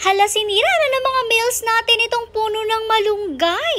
Hala, sinira na ng mga males natin itong puno ng malunggay.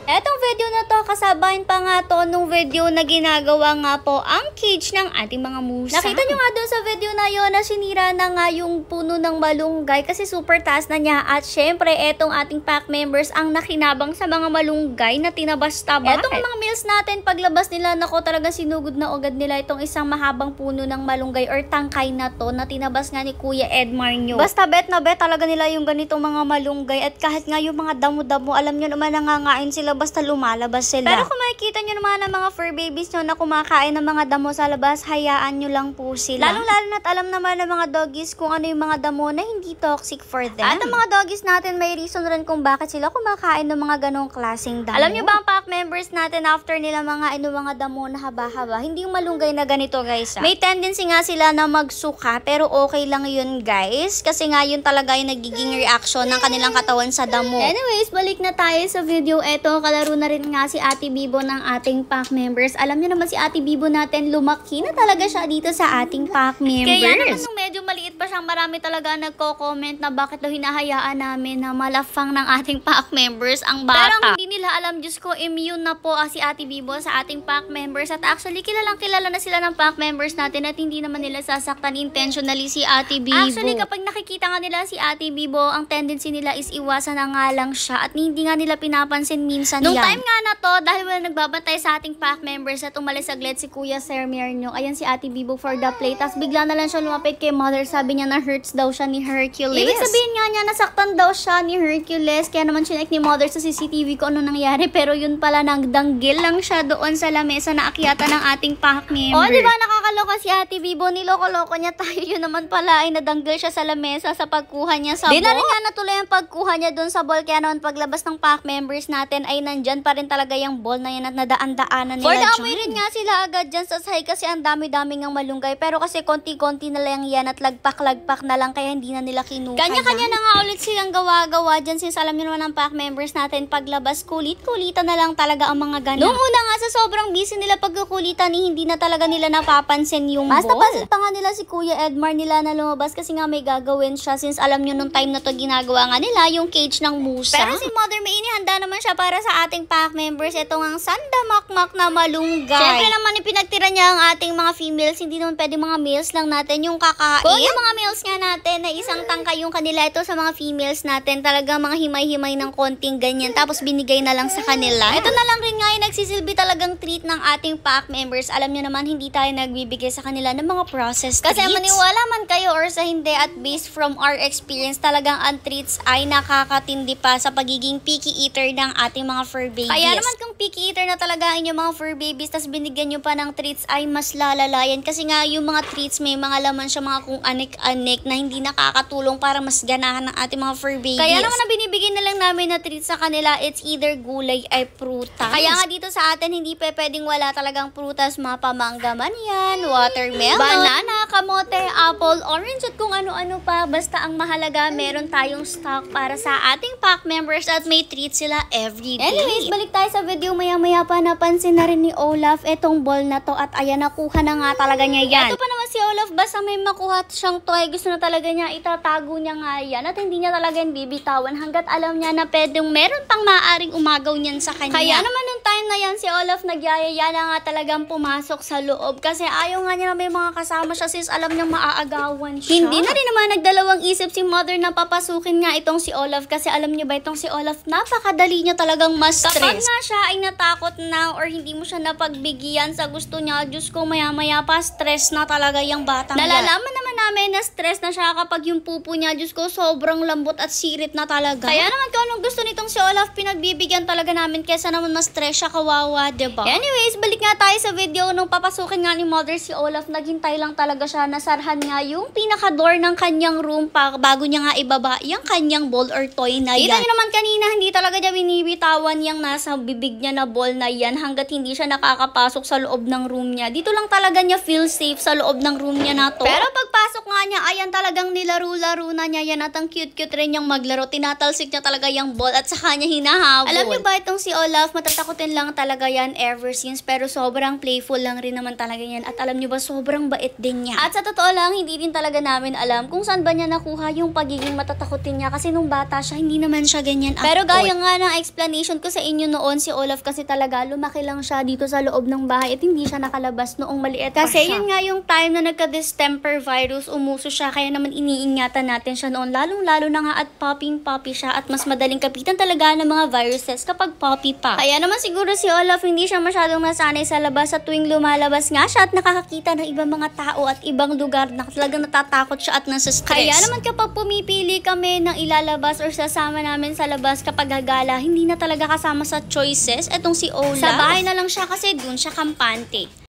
Etong video na to, kasabayan pa nga to nung video na ginagawa nga po ang cage ng ating mga musa. Nakita nyo nga doon sa video na yon na sinira na nga yung puno ng malunggay kasi super taas na niya. At syempre, etong ating pack members ang nakinabang sa mga malunggay na tinabas-tabas. Etong mga males natin, paglabas nila, nako talaga sinugod na agad nila itong isang mahabang puno ng malunggay or tangkay na to na tinabas nga ni Kuya Edmar nyo. Basta bet na bet talaga nila yung ganitong mga malunggay at kahit nga yung mga damo-damo, alam nyo naman nangangain sila basta lumalabas sila. Pero kung makikita nyo naman ng mga fur babies nyo na kumakain ng mga damo sa labas, hayaan nyo lang po sila. Lalong-lalo na't alam naman ng mga doggies kung ano yung mga damo na hindi toxic for them. At ang mga doggies natin may reason rin kung bakit sila kumakain ng mga ganong klaseng damo. Alam nyo ba ang pack members natin after nila mga damo na haba-haba, hindi yung malunggay na ganito guys. May tendency nga sila na magsuka pero okay lang yun guys. Kasi nga yun talaga yung nagiging reaction ng kanilang katawan sa damo. Anyways, balik na tayo sa video. Eto, kalaro na rin nga si Ate Bibo ng ating pack members. Alam niyo naman si Ate Bibo natin, lumaki na talaga siya dito sa ating pack members. Kaya naman nung medyo maliit pa siyang, marami talaga nagko-comment na bakit daw hinahayaan namin na malafang ng ating pack members ang bata. Pero hindi nila alam, Diyos ko, immune na po si Ate Bibo sa ating pack members. At actually, kilalang kilala na sila ng pack members natin at hindi naman nila sasaktan intentionally si Ate Bibo. Actually, kapag nakikita nga nila si Ate Bibo, ang tendency nila is iwasan na nga lang siya at hindi nga nila pinapansin minsan yan. Time nga na to, dahil wala nagbabantay sa ating pack members at umalis saglit si Kuya Sermier nyo. Ayan si Ate Bibo for the play. Tapos bigla na lang siya lumapit kay mother. Sabi niya na hurts daw siya ni Hercules. Ibig sabihin nga niya, nasaktan daw siya ni Hercules. Kaya naman chinek ni mother sa CCTV ko ano nangyari. Pero yun pala, nagdanggil lang siya doon sa lamesa na akyata ng ating pack member. O, diba nakakaloka si Ate Bibo? Niloko-loko niya tayo. Yun naman pala ay nadanggil siya sa lamesa sa pagkuha niya sa ball. Di na rin nga natuloy ang pagkuha niya doon sa ball. Kaya naman paglabas ng pack members natin ay nandyan pa rin talaga yung ball na yan at nadaan-daanan nila dyan. For the rin nga sila agad dyan sa side kasi ang dami-dami ng malunggay. Pero kasi konti-konti na lang yan at lagpak-lagpak na lang kaya hindi na nila kinuha. Kanya-kanya na nga ulit silang gawa-gawa dyan since alam nyo naman ang pack members natin paglabas kulit-kulitan na lang talaga ang mga ganap. Noong una nga sa sobrang busy nila pagkukulitan hindi na talaga nila napapansin yung ball. Basta pansin pa nga nila si Kuya Edmar nila na lumabas kasi nga may gagawin siya since alam nyo nung time na to ginagawa nga nila yung cage ng musa. Pero si mother may inihanda naman siya para sa ating pack members. Ito ang sandamakmak na malunggay. Siyempre naman pinagtira niya ang ating mga females. Hindi naman pwede mga males lang natin yung kakain. Kung yung mga males nga natin na isang tangkay yung kanila, ito sa mga females natin talaga mga himay-himay ng konting ganyan. Tapos binigay na lang sa kanila. Ito na lang rin nga yung nagsisilbi talagang treat ng ating pack members. Alam nyo naman hindi tayo nagbibigay sa kanila ng mga processed treats. Kasi maniwala man kayo or sa hindi at based from our experience, talagang ang treats ay nakakatindi pa sa pagiging picky eater ng ating mga fur babies. Kaya naman kung picky eater na talaga inyong mga fur babies tas binigyan nyo pa ng treats ay mas lalalayan kasi nga yung mga treats may mga laman siya mga kung anik-anik na hindi nakakatulong para mas ganahan ng ating mga fur babies. Kaya naman na binibigyan na lang namin na treats sa kanila, it's either gulay ay prutas. Kaya nga dito sa atin hindi pwedeng wala talagang prutas, mapamangga man yan, watermelon, banana, kamote, apple, orange at kung ano-ano pa. Basta ang mahalaga meron tayong stock para sa ating pack members at may treats sila every day. Anyways, balik tayo sa video. Maya-maya pa napansin na rin ni Olaf etong ball na to at ayan, nakuha na nga talaga niya yan. Ito pa naman si Olaf, basta may makuha siyang toy, gusto na talaga niya, itatago niya nga yan at hindi niya talaga yung bibitawan hanggat alam niya na pwedeng meron pang maaring umagaw niyan sa kanya. Kaya naman nung time na yan, si Olaf nagyayaya na nga talagang pumasok sa loob kasi ayaw nga niya na may mga kasama siya since alam niyang maaagawan siya. Hindi na rin naman nagdalawang isip si mother na papasukin nga itong si Olaf kasi alam niyo ba itong si Olaf, napakadali niya talagang ma-stress. Kapag nga siya ay natakot na or hindi mo siya napagbigyan sa gusto niya, Diyos ko, maya-maya pa stress na talaga yung batang yan. Nalalaman naman namin na stress na siya kapag yung pupo niya, Diyos ko, sobrang lambot at sirit na talaga. Kaya naman kung anong gusto nitong si Olaf, pinagbibigyan talaga namin kesa naman ma-stress siya, kawawa, diba? Anyways, balik nga tayo sa video. Nung papasukin nga ni mother si Olaf, naghintay lang talaga siya, nasarhan nga yung pinaka-door ng kanyang room bago niya nga ibaba yung kanyang ball or toy na yan. Kita niyo naman kanina, hindi talaga niya binibitawan yung nasa bibig niya na ball na yan hanggat hindi siya nakakapasok sa loob ng room niya. Dito lang talaga niya feel safe sa loob ng room niya na to. Pero pag pagpasok nga niya, ayan talagang nilaro-laro na niya yan at ang cute-cute rin niyang maglaro. Tinatalsik niya talaga yung ball at saka niya hinahabol. Alam niyo ba itong si Olaf, matatakotin lang talaga yan ever since, pero sobrang playful lang rin naman talaga yan. At alam niyo ba, sobrang bait din niya. At sa totoo lang, hindi din talaga namin alam kung saan ba niya nakuha yung pagiging matatakotin niya kasi nung bata siya, hindi naman siya ganyan. Pero gaya nga ng explanation ko sa inyo noon, si Olaf kasi talaga lumaki lang siya dito sa loob ng bahay at hindi siya nakalabas noong maliit pa siya. Kasi yun nga yung time na nagka-distemper virus, umuso siya, kaya naman iniingatan natin siya noon, lalong-lalo na nga at popping-poppy siya at mas madaling kapitan talaga ng mga viruses kapag poppy pa. Kaya naman siguro si Olaf hindi siya masyadong nasanay sa labas at tuwing lumalabas nga siya at nakakakita ng ibang mga tao at ibang lugar na talagang natatakot siya at nasa stress. Kaya naman kapag pumipili kami ng ilalabas or sasama namin sa labas kapag gagala, hindi na talaga kasama sa choices etong si Olaf. Sa bahay na lang siya kasi dun siya kampante.